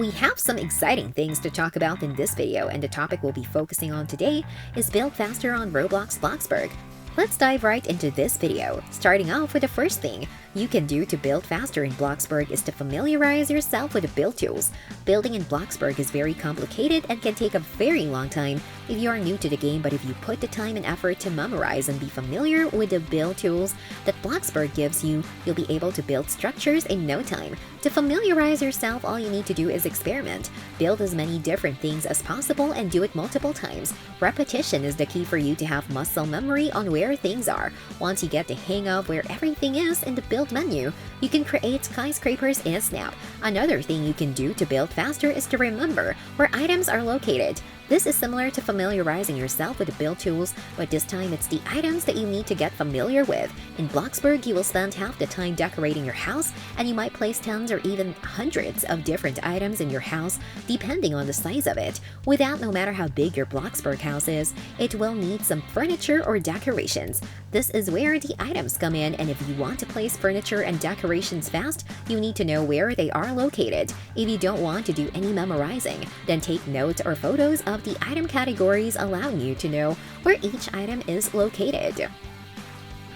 We have some exciting things to talk about in this video, and the topic we'll be focusing on today is build faster on Roblox Bloxburg. Let's dive right into this video. Starting off with the first thing you can do to build faster in Bloxburg is to familiarize yourself with the build tools. Building in Bloxburg is very complicated and can take a very long time if you are new to the game, but if you put the time and effort to memorize and be familiar with the build tools that Bloxburg gives you, you'll be able to build structures in no time. To familiarize yourself, all you need to do is experiment. Build as many different things as possible and do it multiple times. Repetition is the key for you to have muscle memory on where things are. Once you get the hang of where everything is in the build menu, you can create skyscrapers in a snap. Another thing you can do to build faster is to remember where items are located. This is similar to familiarizing yourself with the build tools, but this time it's the items that you need to get familiar with. In Bloxburg, you will spend half the time decorating your house, and you might place tens or even hundreds of different items in your house, depending on the size of it. With that, no matter how big your Bloxburg house is, it will need some furniture or decorations. This is where the items come in, and if you want to place furniture and decorations fast, you need to know where they are located. If you don't want to do any memorizing, then take notes or photos of the item categories, allowing you to know where each item is located.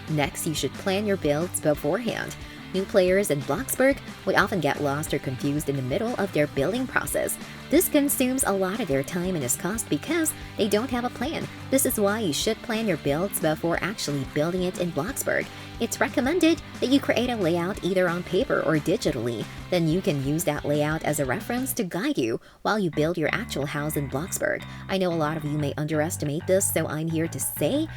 Next, you should plan your builds beforehand. New players in Bloxburg would often get lost or confused in the middle of their building process. This consumes a lot of their time and is cost because they don't have a plan. This is why you should plan your builds before actually building it in Bloxburg. It's recommended that you create a layout either on paper or digitally. Then you can use that layout as a reference to guide you while you build your actual house in Bloxburg. I know a lot of you may underestimate this, so I'm here to say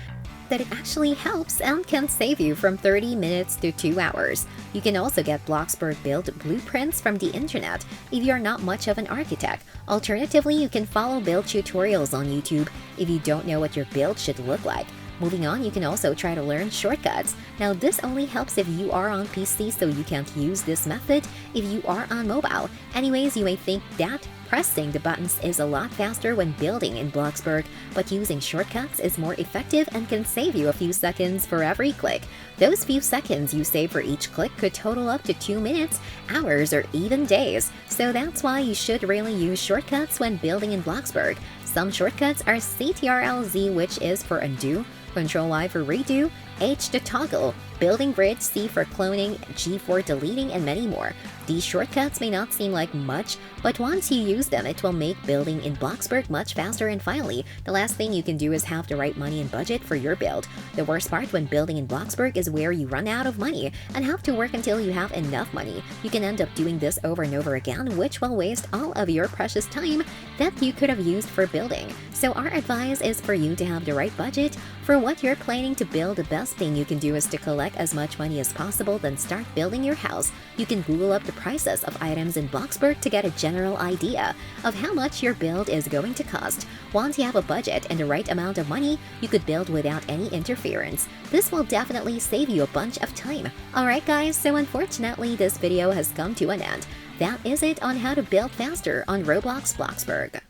that it actually helps and can save you from 30 minutes to 2 hours. You can also get Bloxburg build blueprints from the internet if you're not much of an architect. Alternatively, you can follow build tutorials on YouTube if you don't know what your build should look like. Moving on, you can also try to learn shortcuts. Now, this only helps if you are on PC, so you can't use this method if you are on mobile. Anyways, you may think that pressing the buttons is a lot faster when building in Bloxburg, but using shortcuts is more effective and can save you a few seconds for every click. Those few seconds you save for each click could total up to 2 minutes, hours, or even days. So that's why you should really use shortcuts when building in Bloxburg. Some shortcuts are CTRL-Z, which is for undo, Ctrl-Y for redo, H to toggle, building bridge, C for cloning, G for deleting, and many more. These shortcuts may not seem like much, but once you use them, it will make building in Bloxburg much faster. And finally, the last thing you can do is have the right money and budget for your build. The worst part when building in Bloxburg is where you run out of money and have to work until you have enough money. You can end up doing this over and over again, which will waste all of your precious time that you could have used for building. So our advice is for you to have the right budget for what you're planning to build. The best thing you can do is to collect as much money as possible, then start building your house. You can Google up the prices of items in Bloxburg to get a general idea of how much your build is going to cost. Once you have a budget and the right amount of money, you could build without any interference. This will definitely save you a bunch of time. Alright guys, so unfortunately this video has come to an end. That is it on how to build faster on Roblox Bloxburg.